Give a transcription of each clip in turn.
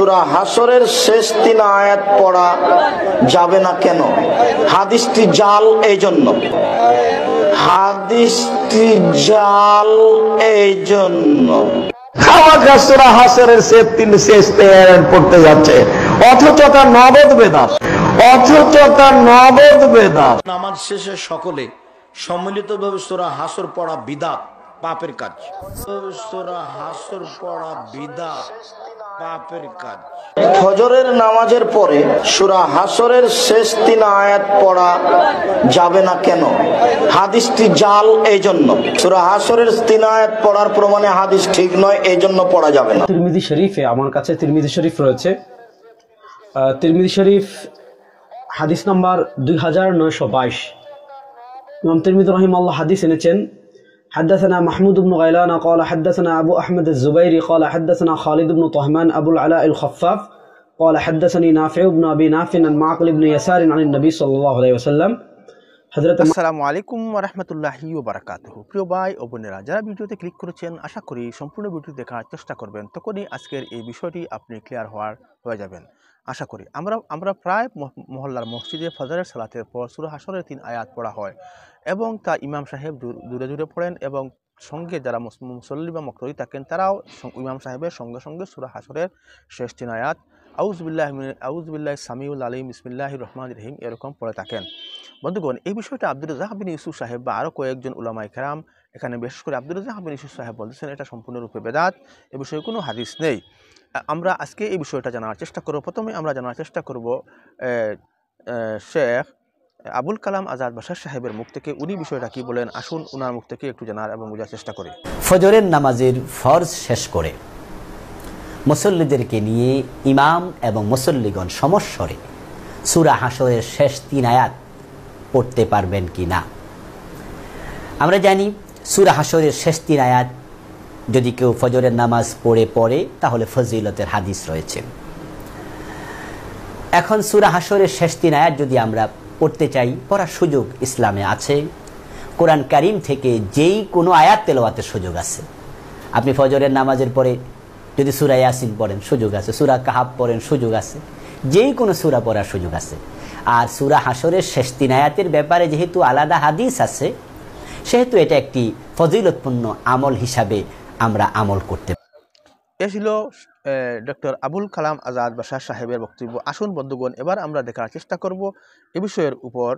সূরা হাসরের শেষ 3 আয়াত পড়া যাবে না কেন? হাদিসটি জাল এই জন্য। হাদিসটি জাল এই জন্য সূরা হাসরের শেষ 3 আয়াত পড়তে যাচ্ছে, অথচ তার নবদ বেদাত, নামাজ শেষে সকলে সম্মিলিতভাবে সূরা হাসর পড়া বিদআত, পাপের কাজ। সূরা হাসর পড়া বিদআত, পাপের কাজ। ফজরের নামাজের পরে সূরা হাসরের শেষ 3 আয়াত পড়া যাবে না কেন? হাদিসটি জাল এই জন্য। সূরা হাসরের 3 আয়াত পড়ার প্রমাণে হাদিস ঠিক নয়, এই জন্য পড়া যাবে না। তিরমিজি শরীফে, আমার কাছে তিরমিজি শরীফ রয়েছে, তিরমিজি শরীফ হাদিস নাম্বার 2922। ইমাম তিরমিজি রাহিমাহুল্লাহ হাদিস এনেছেন, حدثنا محمود بن غيلان قال حدثنا أبو أحمد الزبيري قال حدثنا خالد بن طهمان أبو العلاء الخفاف قال حدثني نافع بن أبي نافع عن معقل بن يسار عن النبي صلى الله عليه وسلم। আসসালামু আলাইকুম ওয়া রাহমাতুল্লাহি ওয়া বারাকাতুহু। প্রিয় ভাই ও বোনেরা, যারা ভিডিওতে ক্লিক করেছেন, আশা করি সম্পূর্ণ ভিডিও দেখার চেষ্টা করবেন, তখনই আজকের এই বিষয়টি আপনি ক্লিয়ার হয়ে যাবেন আশা করি। আমরা প্রায় মহল্লার মসজিদে ফজরের সালাতের পর সূরা হাসরের 3 আয়াত পড়া হয় এবং তা ইমাম সাহেব দূরে দূরে পড়েন এবং সঙ্গে যারা মুসল্লি বা মুক্তাদি থাকেন তারাও ইমাম সাহেবের সঙ্গে সঙ্গে সূরা হাসরের শেষ 3 আয়াত আউযুবিল্লাহি সামিউল আলিম বিসমিল্লাহির রহমানির রহিম এরকম পড়ে থাকেন। বন্ধুগণ, এই বিষয়টা আব্দুর রাজ্জাক বিন ইউসুফ সাহেব বা আরও কয়েকজন উলামায়ে কেরাম, এখানে বিশেষ করে আব্দুর রাজ্জাক বিন ইউসুফ সাহেব বলতেছেন এটা সম্পূর্ণরূপে বেদাত, এ বিষয়ে কোনো হাদিস নেই। আমরা আজকে এই বিষয়টা জানার চেষ্টা করব। প্রথমে আমরা জানার চেষ্টা করব শেখ আবুল কালাম আজাদ বাশার সাহেবের মুখ থেকে, উনি বিষয়টা কি বলেন। আসুন ওনার মুখ থেকে একটু জানার এবং বোঝার চেষ্টা করি। ফজরের নামাজের ফরজ শেষ করে মুসল্লিদেরকে নিয়ে ইমাম এবং মুসল্লিগণ সমস্বরে সূরা হাসরের শেষ 3 আয়াত পড়তে পারবেন কি না? আমরা জানি সূরা হাসরের শেষ 3 আয়াত যদি কেউ ফজরের নামাজ পড়ে তাহলে ফজিলতের হাদিস রয়েছে। এখন সূরা হাসরের শেষ 3 আয়াত যদি আমরা পড়তে চাই, পড়ার সুযোগ ইসলামে আছে। কোরআন কারীম থেকে যেই কোনো আয়াত তেলাওয়াতের সুযোগ আছে। আপনি ফজরের নামাজের পরে যদি সূরা ইয়াসিন পড়েন সুযোগ আছে, সূরা কাহাফ পড়েন সুযোগ আছে, যেই কোনো সূরা পড়ার সুযোগ আছে। আর সূরা হাসরের শেষ 3 আয়াতের ব্যাপারে যেহেতু আলাদা হাদিস আছে, সেহেতু এটা একটি ফজিলতপূর্ণ আমল হিসাবে আমরা আমল করতে পারি। এ ছিল ডক্টর আবুল কালাম আজাদ বাশার সাহেবের বক্তব্য। আসুন বন্ধুগণ, এবার আমরা দেখার চেষ্টা করব এ বিষয়ের উপর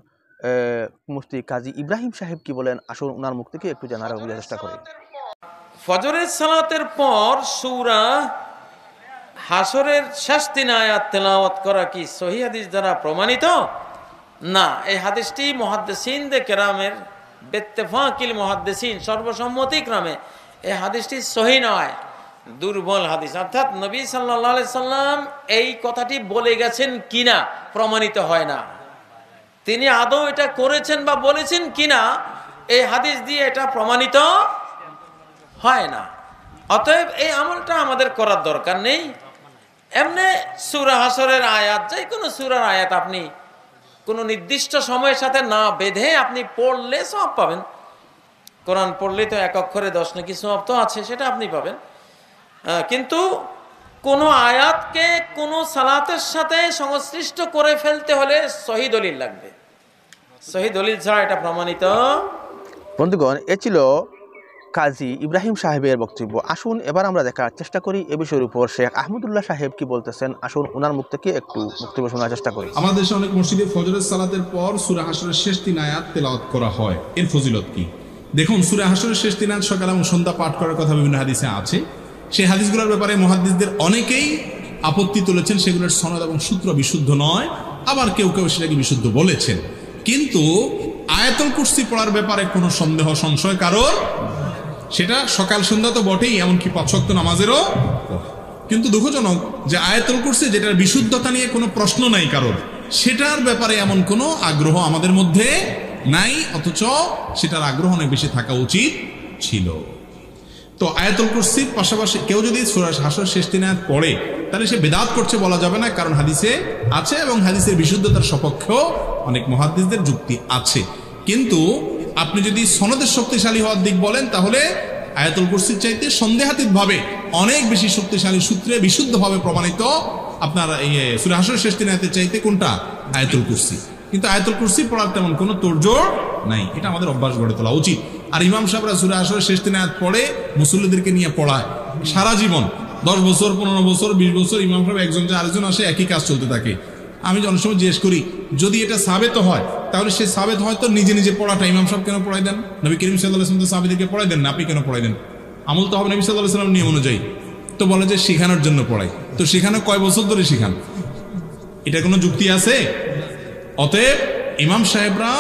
মুফতি কাজী ইব্রাহিম সাহেব কি বলেন। আসুন ওনার মুখ থেকে একটু জানার চেষ্টা করি। ফজরের সালাতের পর সূরা হাসরের শেষ 3 আয়াত তেলাওয়াত করা কি সহিহ হাদিস দ্বারা প্রমাণিত? না, এই হাদিসটি মুহাদ্দিসিনদের কেরামের বিত্তেফাকিল মুহাদ্দিসিন সর্বসম্মতিক্রমে এই হাদিসটি সহিহ নয়, দুর্বল হাদিস। অর্থাৎ নবী সাল্লাল্লাহু আলাইহি সাল্লাম এই কথাটি বলে গেছেন কিনা প্রমাণিত হয় না। তিনি আদৌ এটা করেছেন বা বলেছেন কিনা এই হাদিস দিয়ে এটা প্রমাণিত হয় না। অতএব এই আমলটা আমাদের করার দরকার নেই। এমনি সূরা হাসরের আয়াত, যে কোনো সূরার আয়াত আপনি কোনো নির্দিষ্ট সময়ের সাথে না বেঁধে আপনি পড়লে সওয়াব পাবেন। কোরআন পড়লে তো 1 অক্ষরে 10 নাকি সওয়াব তো আছে, সেটা আপনি পাবেন। কিন্তু কোনো আয়াতকে কোনো সালাতের সাথে সংশ্লিষ্ট করে ফেলতে হলে সহিহ দলিল লাগবে। সহিহ দলিল ছাড়া এটা প্রমাণিত। বন্ধুগণ, এ ছিল কাজী ইব্রাহিম সাহেবের বক্তব্য। আসুন এবার আমরা দেখার চেষ্টা করি এ বিষয়ের উপর শেখ আহমদুল্লাহ সাহেব কি বলতেছেন। আসুন ওনার মুখ থেকে একটু বক্তব্য শোনার চেষ্টা করি। আমাদের দেশে অনেক মসজিদে ফজরের সালাতের পর সূরা হাসরের শেষ 3 আয়াত তেলাওয়াত করা হয়। এর ফজিলত কি? দেখুন, সূরা হাসরের শেষ 3 আয়াত সকাল এবং সন্ধ্যা পাঠ করার কথা বিভিন্ন হাদিসে আছে। সেই হাদিসগুলোর ব্যাপারে মুহাদ্দিসদের অনেকেই আপত্তি তুলেছেন, সেগুলোর সনদ এবং সূত্র বিশুদ্ধ নয়, আবার কেউ কেউ সেটাকে বিশুদ্ধ বলেছেন। কিন্তু আয়াতুল কুরসি পড়ার ব্যাপারে কোনো সন্দেহ সংশয় কারোর, সেটা সকাল সন্ধ্যা তো বটেই, এমনকি 5 ওয়াক্ত নামাজেরও। কিন্তু দুঃখজনক যে আয়াতুল কুরসি, যেটার বিশুদ্ধতা নিয়ে কোনো প্রশ্ন নাই কারোর, সেটার ব্যাপারে এমন কোনো আগ্রহ আমাদের মধ্যে নাই, অথচ সেটার আগ্রহ অনেক বেশি থাকা উচিত ছিল। তো আয়াতুল কুরসির পাশাপাশি কেউ যদি সূরা হাসরের শেষ 3 আয়াত পড়ে, তাহলে সে বিদআত করছে বলা যাবে না, কারণ হাদিসে আছে এবং হাদিসের বিশুদ্ধতার সপক্ষেও অনেক মুহাদ্দিসদের যুক্তি আছে। কিন্তু আপনি যদি সনদের শক্তিশালী হওয়ার দিক বলেন, তাহলে আয়াতুল কুরসির চাইতে সন্দেহাতীতভাবে অনেক বেশি শক্তিশালী সূত্রে বিশুদ্ধভাবে প্রমাণিত আপনার এই সূরা হাশরের শেষ 3 আয়াতের চাইতে কোনটা? আয়াতুল কুরসি। কিন্তু আয়াতুল কুরসি পড়ার তেমন কোনো তোড়জোড় নাই, এটা আমাদের অভ্যাস গড়ে তোলা উচিত। আর ইমাম সাহেবরা সূরা হাশরের শেষ 3 আয়াত পড়ে মুসল্লিদেরকে নিয়ে পড়ায় সারা জীবন, 10 বছর 15 বছর 20 বছর ইমাম সাহেব একজন যে আরেকজন আসে, একই কাজ চলতে থাকে। আমি অনেক সময় জিজ্ঞেস করি, যদি এটা সাবেত হয় তাহলে সে সাবেত হয় তো নিজে নিজে পড়াটা ইমাম সাহেব কেন পড়াই দেন? নবী করিম সাল্লাল্লাহু আলাইহি ওয়াসাল্লাম তো সাহাবীদেরকে পড়াই দেন না, আপনি কেন পড়াই দেন? আমল তো হবে নবী সাল্লাল্লাহু আলাইহি ওয়াসাল্লাম নিয়ম অনুযায়ী। তো বলে যে শেখানোর জন্য পড়াই, তো শেখানো কয় বছর ধরে শেখান? এটা কোনো যুক্তি আছে? অতএব ইমাম সাহেবরা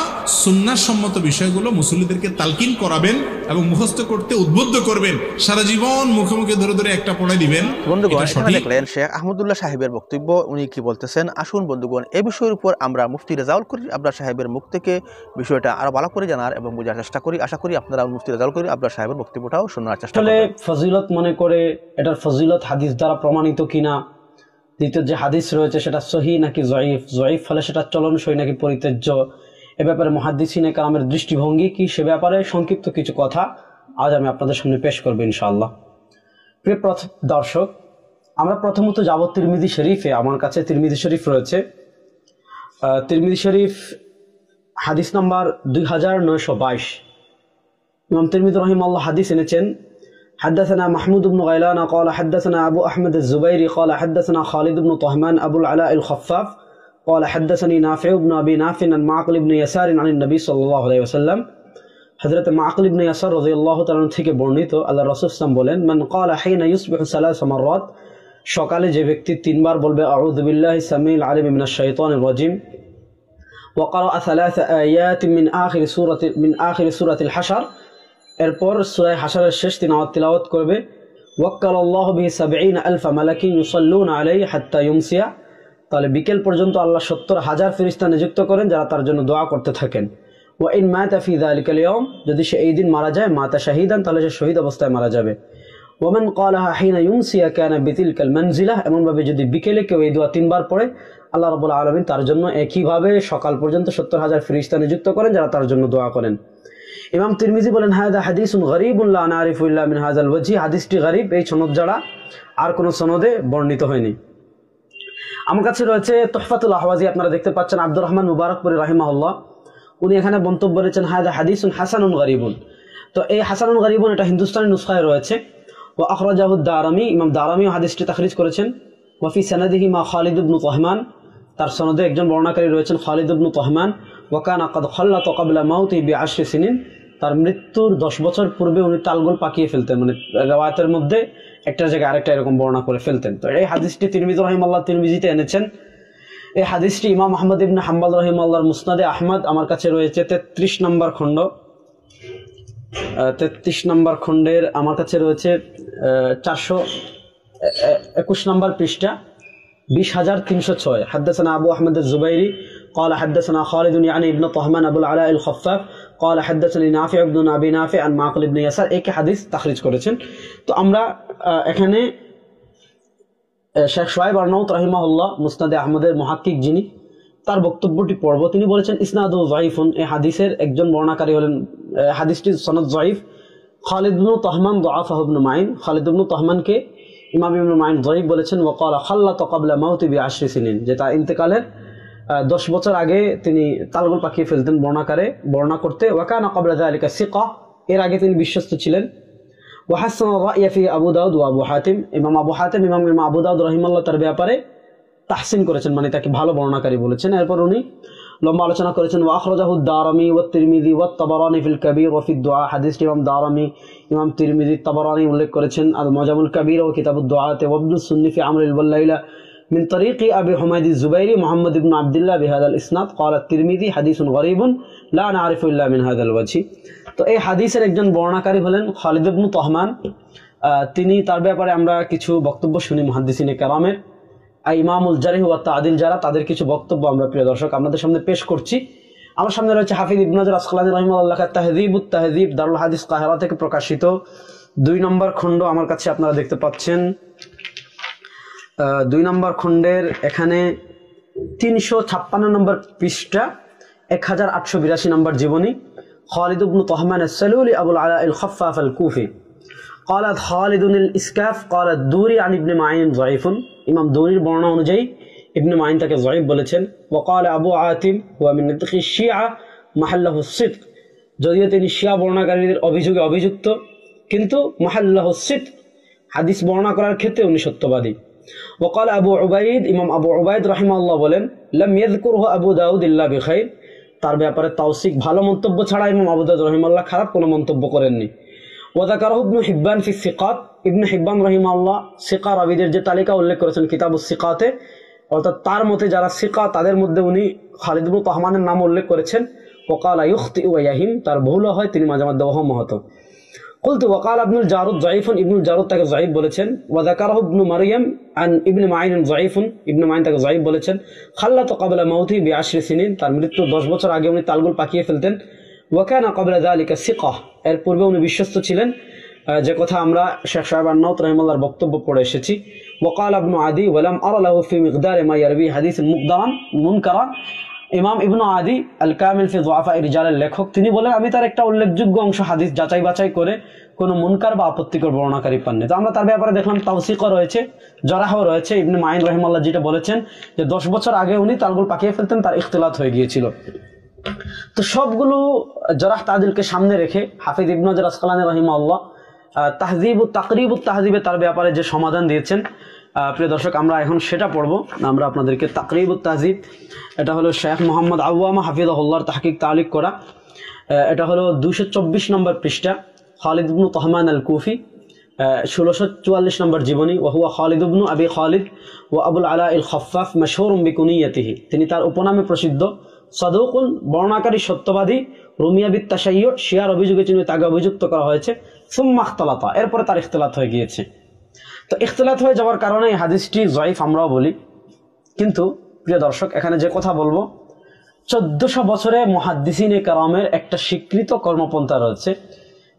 সুন্নাহ সম্মত বিষয়গুলো মুসল্লিদেরকে তালকিন করাবেন এবং মুখস্থ করতে উদ্বুদ্ধ করবেন, সারা জীবন মুখে মুখে ধরে ধরে একটা পড়াই দিবেন। বন্ধুগণ, এখানে দেখলেন শেখ আহমদুল্লাহ সাহেবের বক্তব্য, উনি কি বলতেছেন। আসুন বন্ধুগণ, এই বিষয়ের উপর আমরা মুফতি রেজাউল করিম আবরার সাহেবের মুখ থেকে বিষয়টা আরো ভালো করে জানার এবং বোঝার চেষ্টা করি। আশা করি আপনারা মুফতি রেজাউল করিম আবরার সাহেবের বক্তব্যটাও শোনার চেষ্টা করবেন। ফজিলত মনে করে এটার ফজিলত হাদিস দ্বারা প্রমাণিত কিনা, দ্বিতীয় যে হাদিস রয়েছে সেটা সহি নাকি জয়ীফ, জয়ীফ ফলে সেটা চলনসই নাকি পরিত্যাজ্য, এ ব্যাপারে মুহাদ্দিসিনে কেরামের দৃষ্টিভঙ্গি কি, সে ব্যাপারে সংক্ষিপ্ত কিছু কথা আজ আমি আপনাদের সামনে পেশ করবো ইনশাআল্লাহ। প্রিয় দর্শক, আমরা প্রথমত যাব তিরমিজি শরীফে। আমার কাছে তিরমিজি শরীফ রয়েছে। তিরমিজি শরীফ হাদিস নাম্বার 2922। ইমাম তিরমিজি রাহিমাহুল্লাহ হাদিস এনেছেন, حدثنا محمود بن غيلان قال حدثنا أبو أحمد الزبيري قال حدثنا خالد بن طهمان أبو العلاء الخفاف قال حدثني نافع بن أبي نافع عن معقل بن يسار عن النبي صلى الله عليه وسلم। حضرت معقل بن يسار رضي الله تعالى عنه থেকে বর্ণিত, আল্লাহর রাসূল সাল্লাল্লাহু আলাইহি ওয়াসাল্লাম বলেন, মান ক্বালা হিনা ইউসবিহু সালাস মাররাত, সকালে যে ব্যক্তি 3 বার বলবে আউযু বিল্লাহি সামিল আলিম মিনাশ শাইতানির রাজিম, ওয়া ক্বারা 3 আয়াত মিন আখির সূরাতিল হাশর, এরপর সূরা হাশরের শেষ 3 আয়াত তিলাওয়াত করবে, ওয়াক্কালাল্লাহু বিহি ৭০,০০০ মালাকিন ইউসাল্লুনা আলাইহি হাত্তা ইউমসিয়া, তাহলে বিকেল পর্যন্ত আল্লাহ ৭০,০০০ ফেরেশতা নিযুক্ত করেন যারা তার জন্য দোয়া করতে থাকেন। ওয়া ইন মাতা ফি যালিকাল ইয়াউম, যদি সে এই দিন মারা যায়, মাতা শাহীদান, তাহলে সে শহীদ অবস্থায় মারা যাবে। ওয়া মান ক্বালাহা হিনা ইউমসিয়া কানা বিতিলকাল মানজিলা, এমনভাবে যদি বিকেলে কেউ এই দোয়া 3 বার পড়ে, আল্লাহ রাব্বুল আলামিন তার জন্য একইভাবে সকাল পর্যন্ত ৭০,০০০ ফেরেশতা নিযুক্ত করেন যারা তার জন্য দোয়া করেন। ইমাম তিরমিজি বলেন, হাদা হাদিসুন গরীবুন লা নারিফু ইল্লা মিন হাযাল ওয়াজহি, হাদিসটি গরীব, এই সনদ ছাড়া আর কোন সনদে বর্ণিত হয়নি। আমার কাছে রয়েছে তুহফাতুল আহওয়াজি, আপনারা দেখতে পাচ্ছেন, আব্দুর রহমান মুবারকপুরি রাহিমাহুল্লাহ, উনি এখানে মন্তব্য করেছেন হাদা হাদিসুন হাসানুন গরীবুন। তো এই হাসানুন গরীবুন এটা হিন্দুস্তানি নুসখায় রয়েছে। ওয়া আখরাজাহু দারামি, ইমাম দারামিও হাদিসটি তাখরিজ করেছেন। ওয়া ফি সানাদিহি মা খালিদ ইবনে তহমান, তার সনদে একজন বর্ণনাকারী রয়েছেন খালিদ ইবনে তহমান। ওয়া কানা ক্বাদ খাল্লাতা ক্বাবলা মাউতিহি বি10 সিনিন, তার মৃত্যুর 10 বছর পূর্বে উনি তালগোল পাকিয়ে ফেলতেন, মানে রিওয়ায়াতের মধ্যে একটা জায়গায় আরেকটা এরকম বর্ণনা করে ফেলতেন। তো এই হাদিসটি তিরমিজি রাহিমাহুল্লাহ তিরমিজিতে এনেছেন। এই হাদিসটি ইমাম আহমদ ইবনে হাম্বল রাহিমাহুল্লাহর মুসনাদে আহমদ, আমার কাছে রয়েছে 33 নম্বর খণ্ড, 33 নম্বর খণ্ডের আমার কাছে রয়েছে 421 নম্বর পৃষ্ঠা, 20306। حدثنا أبو أحمد الزبيري قال حدثنا خالد يعني ابن طهمان أبو العلاء الخفاف قال حدثني نافع بن أبي نافع عن معقل بن يسار, এই হাদিস তাখরিজ করেছেন। তো আমরা এখানে শেখ শুআইব আরনাউত রাহিমাহুল্লাহ মুসনাদে আহমদের মুহাক্কিক যিনি, তার বক্তব্যটি পড়ব। তিনি বলেছেন ইসনাদু যায়িফুন, এই হাদিসের একজন বর্ণনাকারী হলেন, হাদিসটির সনদ যায়িফ। খালিদ ইবনে তহমান দুআফাহু ইবনে মাইন, খালিদ ইবনে তহমানকে ইমাম ইবনে মাইন যায়িফ বলেছেন। ওয়া ক্বালা খাল্লাতা ক্বাবলা মাউতি বি10 সিনিন, যে তার ইন্তেকালের 10 বছর আগে তিনি তালগোল পাকিয়ে ফেলতেন বর্ণনা করতে। ওয়া কানা ক্বাবলা যালিকা সিকা, এর আগে তিনি বিশ্বস্ত ছিলেন। ওয়া হাসান রা'য়া ফি আবু দাউদ ওয়া আবু হাতিম, ইমাম আবু হাতিম ইমাম আবু দাউদ রাহিমাহুল্লাহ তার ব্যাপারে তাহসিন করেছেন, মানে তাকে ভালো বর্ণনাকারী বলেছেন। এরপর উনি লম্বা আলোচনা করেছেন। ওয়া আখরাজাহু দারামি ওয়া তিরমিজি ওয়া তাবারানি ফিল কাবীর ওয়া ফিদ দুআ, হাদিসটি ইমাম দারামি, ইমাম তিরমিজি, তাবারানি উল্লেখ করেছেন আল মুজামুল কাবীর ও কিতাবুদ দুআতে, ওয়া ইবনে সুন্নি ফি আমরিল ওয়ালাইলা মিন তরিকি আবি হুমায়দ আয-যুবাইরি মুহাম্মদ ইবনে আব্দুল্লাহ বিহাদাল ইসনাদ ক্বালা তিরমিজি হাদিসুন গরীবুন লা নারিফু ইল্লা মিন হাযাল ওয়াজহি। তো এই হাদিসের একজন বর্ণনাকারী হলেন খালিদ ইবনে তহমান। তিনি, তার ব্যাপারে আমরা কিছু বক্তব্য শুনি মুহাদ্দিসিনে কেরামের, ইমামুল জারিহ ওয়া তা'দিল যারা, তাদের কিছু বক্তব্য আমরা প্রিয় দর্শক আপনাদের সামনে পেশ করছি। আমার সামনে রয়েছে হাফিজ ইবনে হাজার আসকালানী রাহিমাহুল্লাহ তাহযীবুত তাহযীব, দারুল হাদিস কাহিরা থেকে প্রকাশিত 2 নম্বর খণ্ড, আমার কাছে আপনারা দেখতে পাচ্ছেন 2 নম্বর খণ্ডের এখানে 356 নম্বর পৃষ্ঠা, 1882 নম্বর জীবনী, খালিদ ইবনে তহমান আস-সালুলি আবুল আলা আল-খাফফাফ আল-কুফি। قالت خالد الإسكاف قال الدوري عن ابن معين ضعيف ইমাম দৌরির বর্ণনা অনুযায়ী ইবনে মাইন তাকে যঈফ বলেছেন। وقال أبو عاتم هو من نطق الشيعة محله الصدق, যদিও তিনি শিয়া বর্ণনাকারীদের অভিযোগে অভিযুক্ত কিন্তু মাহাল্লাহু সিদক, হাদিস বর্ণনা করার ক্ষেত্রে উনি সত্যবাদী। وقال أبو عبيد, ইমাম আবু উবাইদ রাহিমাহুল্লাহ বলেন لم يذكره أبو داود إلا بخير, তার ব্যাপারে তাওসিক ভালো মন্তব্য ছাড়া ইমাম আবু দাউদ রাহিমাহুল্লাহ খারাপ কোনো মন্তব্য করেননি। ওয়াযাকারাহু ইবনে হিব্বান ফি সিকাত, ইবনে হিব্বান রাহিমাহুল্লাহ সিকা রাবীদের যে তালিকা উল্লেখ করেছেন কিতাবুস সিকাতে, অর্থাৎ তার মতে যারা সিকা তাদের মধ্যে উনি খালিদ ইবনে তাহমানের নাম উল্লেখ করেছেন। ওয়াকালা ইখতিউ ওয়া ইয়াহিম, তার ভুল হয়, তিনি মাঝে মাঝে ওহম হতো। কুলতু ওয়াকাল ইবনুল জারুদ যায়ীফুন, ইবনুল জারুদ তাকে যায়ীফ বলেছেন। ওয়াযাকারাহু ইবনু মারইয়াম আন ইবনে মাইন যায়ীফুন, ইবনে মাইন তাকে যায়ীফ বলেছেন। খাল্লাতু ক্বাবলা মাউতি বি10 সিনিন, তার মৃত্যু 10 বছর আগে উনি তালগুল পাকিয়ে ফেলতেন। ওয়া কানা ক্বাবলা যালিকা সিকাহ, এর পূর্বে উনি বিশ্বস্ত ছিলেন, যে কথা আমরা শেখ সাহেব আন-নাওত রাহিমাহুল্লাহর বক্তব্য পড়ে এসেছি। ওয়াকাল ইবনু আদি ওয়ালাম আরা লাহু ফি মিকদার মা ইয়ারবি হাদিস মুকদারান মুনকারা, ইমাম ইবনু আদি আল কামিল ফি যুআফা রিজালের লেখক, তিনি বলেন আমি তার একটা উল্লেখযোগ্য অংশ হাদিস যাচাই বাছাই করে কোনো মুনকার বা আপত্তিকর বর্ণনাকারী পাননি। তো আমরা তার ব্যাপারে দেখলাম তাওসিকও রয়েছে, জরাহও রয়েছে। ইবনে মাইন রাহিমাহুল্লাহ যেটা বলেছেন যে 10 বছর আগে উনি তালগুল পাকিয়ে ফেলতেন, তার ইখতিলাত হয়ে গিয়েছিল। তো সবগুলো জরাহ তাদিলকে সামনে রেখে হাফিজ ইবনে হাজার আসকালানী রাহিমাহুল্লাহ তাকরিবুত তাহযিবে তার ব্যাপারে যে সমাধান দিয়েছেন, প্রিয় দর্শক আমরা এখন সেটা পড়বো। আমরা আপনাদেরকে তাকরিবুত তাহযিব, এটা হলো শেখ মোহাম্মদ আওয়ামা হাফিজাহুল্লাহর তাহকিক তালিক করা, এটা হলো 224 নম্বর পৃষ্ঠা। খালিদ ইবনু তাহমান আল কুফি, 1644 নম্বর জীবনী। ওয়া হুয়া খালিদ ইবনু আবি খালিদ ওয়া আবুল আলা আল খাফফাফ মাশহুরুম বিকুনিয়াতিহি, তিনি তার উপনামে প্রসিদ্ধ। সাদুকুল, বর্ণাকারী সত্যবাদী। রুমিয়া বিত তাশাইয়্যু, শিয়ার অভিযোগে তিনি তাকে অভিযুক্ত করা হয়েছে। সুম্মা ইখতালাতা, এরপরে তার ইখতিলাত হয়ে গিয়েছে। তো ইখতিলাত হয়ে যাওয়ার কারণে এই হাদিসটি যঈফ আমরাও বলি। কিন্তু প্রিয় দর্শক এখানে যে কথা বলবো, 1400 বছরে মুহাদ্দিসিনে কেরামের একটা স্বীকৃত কর্মপন্থা রয়েছে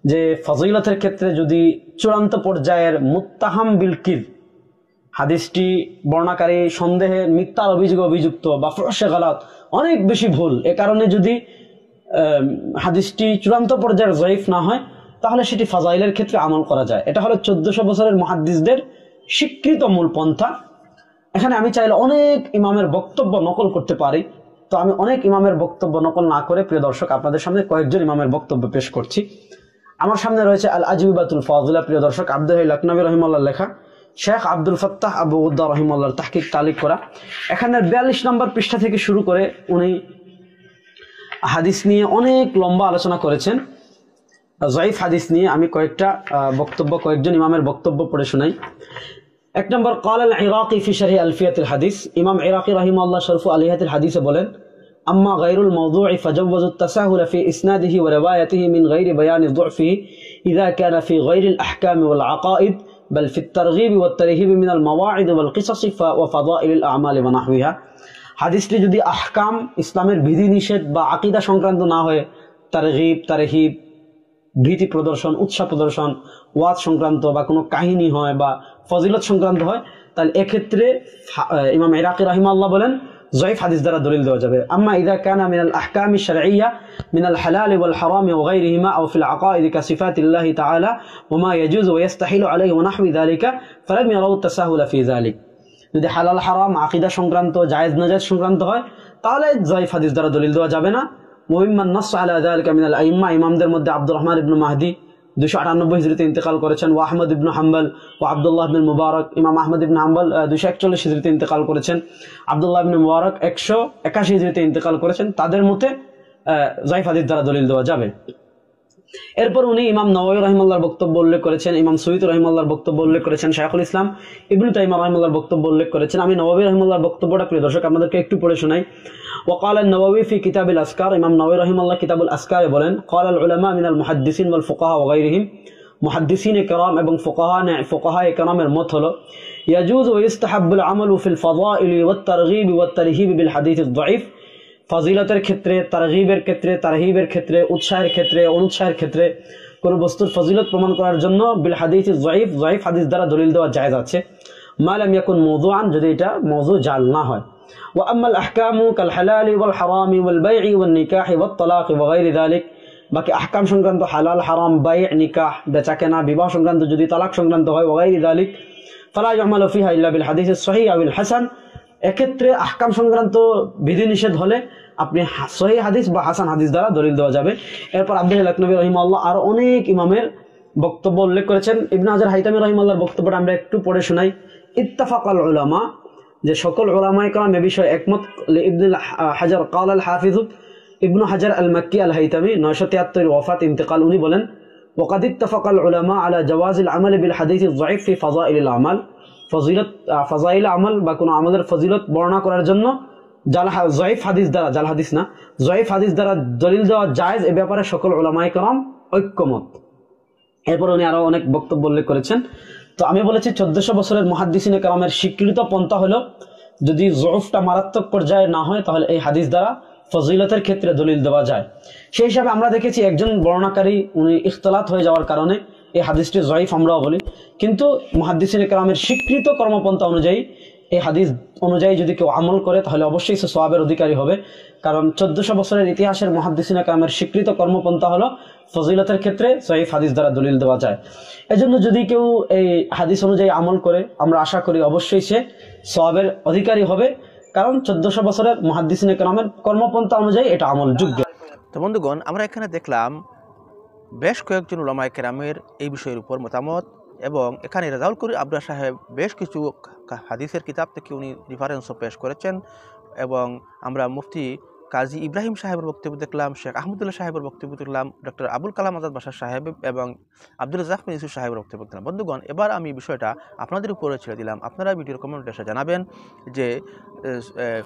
যে ফজিলতের ক্ষেত্রে যদি চূড়ান্ত পর্যায়ের মুত্তাহাম বিল কিয, হাদিসটি বর্ণাকারী সন্দেহে মিথ্যার অভিযোগে অভিযুক্ত বা ফরশে গালাত, অনেক বেশি ভুল, এ কারণে যদি হাদিসটি চূড়ান্ত পর্যায়ের যঈফ না হয় তাহলে সেটি ফাজাইলের ক্ষেত্রে আমল করা যায়। এটা হলো 1400 বছরের মুহাদ্দিসদের স্বীকৃত মূল পন্থা। এখানে আমি চাইলে অনেক ইমামের বক্তব্য নকল করতে পারি, তো আমি অনেক ইমামের বক্তব্য নকল না করে প্রিয় দর্শক আপনাদের সামনে কয়েকজন ইমামের বক্তব্য পেশ করছি। আমার সামনে রয়েছে আল আজবিবাতুল ফাজিলা, প্রিয় দর্শক আব্দুল হাই লাকনাবী রাহিমাহুল্লাহর লেখা, শেখ আব্দুল ফাত্তাহ আবু উদ্দা রাহিমাহুল্লাহর তাহকিক তালিক করা। এখানে 42 নম্বর পৃষ্ঠা থেকে শুরু করে উনি হাদিস নিয়ে অনেক লম্বা আলোচনা করেছেন, যঈফ হাদিস নিয়ে। আমি কয়েকজন ইমামের বক্তব্য পড়ে শোনাই। 1 নম্বর, قال العراقي في شرح ألفية الحديث, ইমাম ইরাকি রাহিমাহুল্লাহ শরফু আলিহাতুল হাদিসে বলেন أما غير الموضوع فجوزوا التساهل في إسناده وروايته من غير بيان ضعفه إذا كان في غير الأحكام والعقائد بل في الترغيب والترهيب من المواعظ والقصص وفضائل الأعمال ونحوها। হাদিসটি যদি আহকাম, ইসলামের বিধি নিষেধ বা আকীদা সংক্রান্ত না হয়ে তারগীব, তারহিব, ভীতি প্রদর্শন, উৎসাহ প্রদর্শন, ওয়াজ সংক্রান্ত বা কোনো কাহিনী হয় বা ফজিলত সংক্রান্ত হয়, তাহলে এক্ষেত্রে ইমাম ইরাকি রাহিমাহুল্লাহ বলেন যঈফ হাদিস দ্বারা দলিল দেওয়া যাবে। আম্মা ইযা কানা মিনাল আহকামি শারঈয়্যা মিনাল হালাল ওয়াল হারাম ওয়া গায়রিহিমা আও ফিল আকাঈদ কাসিফাতিল্লাহি তাআলা ওয়া মা ইয়াজুজু ওয়া ইস্তাহিলু আলাইহি ওয়া নাহওয়ি যালিকা ফালাম ইয়ারাউ তাসাহুলা ফি যালিক, যদি হালাল হারাম, আকীদা সংক্রান্ত, জায়েজ নাজায়েজ সংক্রান্ত হয় তাহলে যঈফ হাদিস দ্বারা দলিল দেওয়া যাবে না। মুহিম্মান নাস আলা যালিকা মিনাল আইম্মা, ইমামদের মধ্যে আব্দুর রহমান ইবনে মাহদি 298 হিজরিতে ইন্তেকাল করেছেন। ওয়া আহমদ ইবনে হাম্বল ওয়া আব্দুল্লাহ ইবনে মুবারক, ইমাম আহমদ ইবনে হাম্বল 241 হিজরিতে ইন্তেকাল করেছেন। আব্দুল্লাহ ইবনে মুবারক 181 হিজরিতে ইন্তেকাল করেছেন। তাদের মতে যঈফ হাদিস দ্বারা দলিল দেওয়া যাবে। এরপর উনি ইমাম নওয়াবী রাহিমাহুল্লাহর বক্তব্য উল্লেখ করেছেন, ইমাম সুয়ুতী রাহিমাহুল্লাহর বক্তব্য উল্লেখ করেছেন, শাইখুল ইসলাম ইবনে তাইমিয়া রাহিমাহুল্লাহর বক্তব্য উল্লেখ করেছেন। আমি নওয়াবী রাহিমাহুল্লাহর বক্তব্যটা প্রিয় দর্শক আপনাদেরকে একটু পড়ে শোনাই। وقال النووي في كتاب الأذكار, ইমাম নওয়াবী রাহিমাহুল্লাহ কিতাবুল আসকারে বলেন قال العلماء من المحدثين والفقهاء وغيرهم, মুহাদ্দিসিনে কেরাম এবং ফুকাহায়ে কেরামের মত হলো ইয়াজুজু ওয়া ইস্তাহাব্বুল আমালু ফিল ফাযাইলি ওয়াত তারগীব ওয়াত তারহিব বিল হাদিসিদ যায়ীফ, ফজিলতের ক্ষেত্রে, তারগীবের ক্ষেত্রে, তারহিবের ক্ষেত্রে, উৎসাহের ক্ষেত্রে, অনুৎসাহের ক্ষেত্রে কোন বস্তুর ফজিলত প্রমাণ করার জন্য বিল হাদিসিদ যায়ীফ, যায়ীফ হাদিস দ্বারা দলিল দেওয়া জায়েজ আছে। মা লাম ইয়াকুন মাওযুআন, যদি এটা মাওযু জাল না হয়। ওয়া আম্মাল আহকামু কাল হালালি ওয়াল হারামি ওয়াল বাই'i ওয়ান নিকাহি ওয়াত তালাক ওয়া গায়রি যালিক, বাকি আহকাম সংক্রান্ত হালাল হারাম বাই নিকাহ বেচা কেনা বিবাহ সংক্রান্ত যদি তালাক সংক্রান্ত হয় ওয়াগাইরি যালিক ফালা ইউমালু ফিহা ইল্লা বিল হাদিস সহিহ আও বিল হাসান। এক্ষেত্রে আহকাম সংক্রান্ত বিধিনিষেধ হলে আপনি সহিহ হাদিস বা হাসান হাদিস দ্বারা দলিল দেওয়া যাবে। এরপর আব্দুল লাকনবী রাহিমাহুল্লাহ আরো অনেক ইমামের বক্তব্য উল্লেখ করেছেন। ইবনে হাজার হাইতামি রাহিমাহুল্লাহর বক্তব্যটা আমরা একটু পড়ে শোনাই। ইত্তাফাকাল উলামা, যে সকল উলামায়ে কেরাম এ বিষয়ে একমত। ইবনে হাজার ক্বাল আল হাফিজ ইবনে হাজার আল মাক্কি আল হাইতামি 973 ওয়াফাত ইন্তেকাল, উনি বলেন ওয়াকাদ ইত্তাফাকাল উলামা আলা জাওয়াজিল আমাল বিল হাদিস যায়িফ ফি ফাযাইলিল আমাল, ফজিলত ফাযাইল আমল বা কোনো আমলের ফজিলত বর্ণনা করার জন্য যায়িফ হাদিস দ্বারা, জাল হাদিস না, যায়িফ হাদিস দ্বারা দলিল দেওয়া জায়েজ, এ ব্যাপারে সকল উলামায়ে কেরাম ঐক্যমত। এরপর উনি আরো অনেক বক্তব্য উল্লেখ করেছেন। তো আমি বলেছি 1400 বছরের মুহাদ্দিসিনে কেরামের স্বীকৃত পন্থা হলো যদি যউফটা মারাত্মক পর্যায়ে না হয় তাহলে এই হাদিস দ্বারা ফজিলতের ক্ষেত্রে দলিল দেওয়া যায়। সেই হিসাবে আমরা দেখেছি একজন বর্ণনাকারী উনি ইখতিলাত হয়ে যাওয়ার কারণে এই হাদিসটি যঈফ আমরাও বলি, কিন্তু মুহাদ্দিসিনে কেরামের স্বীকৃত কর্মপন্থা অনুযায়ী এই হাদিস অনুযায়ী যদি কেউ আমল করে তাহলে অবশ্যই সে সওয়াবের অধিকারী হবে। কারণ 1400 বছরের ইতিহাসের মুহাদ্দিসিনে কেরামের স্বীকৃত কর্মপন্থা হলো ফজিলতের ক্ষেত্রে যঈফ হাদিস দ্বারা দলিল দেওয়া যায়। এজন্য যদি কেউ এই হাদিস অনুযায়ী আমল করে আমরা আশা করি অবশ্যই সে সওয়াবের অধিকারী হবে, কারণ 1400 বছরের মুহাদ্দিসিনে কেরামের কর্মপন্থা অনুযায়ী এটা আমলযোগ্য। তো বন্ধুগণ, আমরা এখানে দেখলাম বেশ কয়েকজন উলামায়ে কেরামের এই বিষয়ের উপর মতামত, এবং এখানে রেজাউল করিম আবরার সাহেব বেশ কিছু হাদিসের কিতাব থেকে উনি রেফারেন্সও পেশ করেছেন, এবং আমরা মুফতি কাজী ইব্রাহিম সাহেবের বক্তব্য দেখলাম, শেখ আহমদুল্লাহ সাহেবের বক্তব্য দেখলাম, ডক্টর আবুল কালাম আজাদ বাশার সাহেব এবং আব্দুল রাজ্জাক বিন ইউসুফ সাহেবের বক্তব্য দেখলাম। বন্ধুগণ, এবার আমি বিষয়টা আপনাদের উপরে ছেড়ে দিলাম। আপনারা ভিডিওর কমেন্টে এসে জানাবেন যে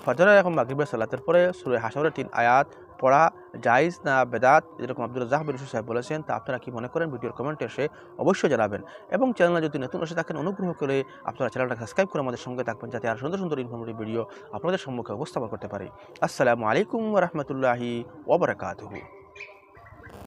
ফজরের এবং মাগরিবের সালাতের পরে সূরা হাশরের 3 আয়াত পড়া জায়েজ না বেদাত, যেরকম আব্দুল রাজ্জাক বিন ইউসুফ সাহেব বলেছেন, তা আপনারা কি মনে করেন ভিডিওর কমেন্টে এসে অবশ্যই জানাবেন। এবং চ্যানেলে যদি নতুন এসে থাকেন অনুগ্রহ করে আপনারা চ্যানেলটা সাবস্ক্রাইব করে আমাদের সঙ্গে থাকবেন, যাতে আর সুন্দর সুন্দর ইনফরমেটিভ ভিডিও আপনাদের সম্মুখে উপস্থাপন করতে পারি। আসসালামু আলাইকুম ওয়া রাহমাতুল্লাহি ওয়া বারাকাতুহু।